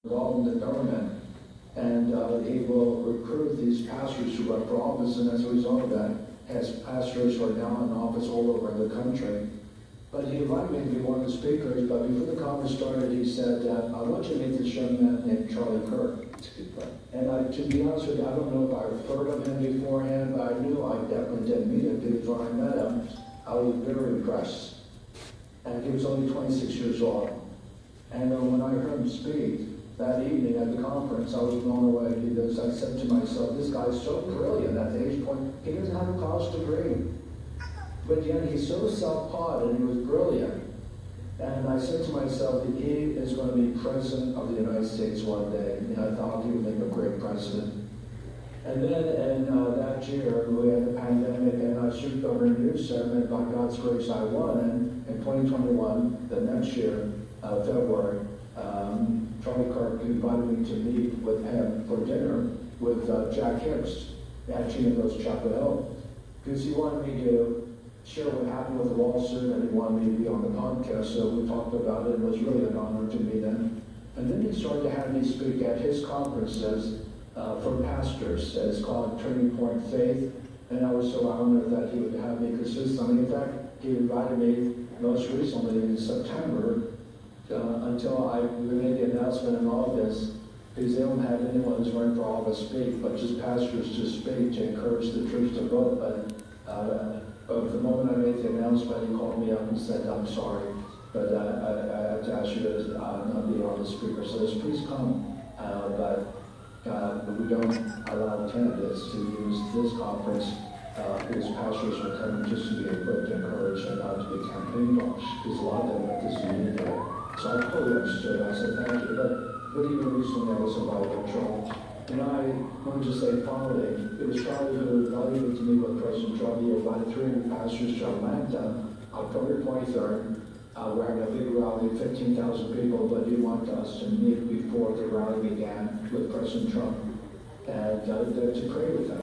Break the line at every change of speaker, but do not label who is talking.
involved in the government. And he will recruit these pastors who run for office, and as a result of that, has pastors who are now in office all over the country. But he invited me to be one of the speakers, but before the conference started, he said, I want you to meet this young man named Charlie Kirk. And to be honest with you, I don't know if I've heard of him beforehand, but I knew I definitely didn't meet him, because when I met him, I was very impressed. And he was only 26 years old. And when I heard him speak that evening at the conference, I was blown away, because I said to myself, this guy's so brilliant at the age point. He doesn't have a college degree. But yet he's so self-taught, and he was brilliant. And I said to myself that he is going to be president of the United States one day. And I thought he would make a great president. And then in that year, we had the pandemic, and I served over a news segment. By God's grace, I won. And in 2021, the next year, February, Charlie Kirk invited me to meet with him for dinner with Jack Hibbs, actually in those Chapel Hill, because he wanted me to share what happened with the lawsuit, and he wanted me to be on the podcast, so we talked about it. It was really an honor to meet him. And then he started to have me speak at his conferences for pastors. It's called Turning Point Faith, and I was so honored that he would have me consistently. In fact, he invited me most recently in September until we made the announcement in August, because they don't have anyone who's running for office speak, but just pastors to speak to encourage the troops to vote. But the moment I made the announcement, he called me up and said, I'm sorry, but I have to ask you to not be on the speaker. So please come. But we don't allow candidates to use this conference because pastors are coming just to be equipped, encouraged, and not to be campaign dogs, because a lot of them want this unity. So I totally understood. I said, thank you. But even recently, I was invited to Charlie. And I want to just say finally, it was Charlie who invited me to meet with President Trump. He invited 300 pastors to Atlanta, October 23rd. We're having a big rally, 15,000 people, but he wanted us to meet before the rally began with President Trump and to pray with him.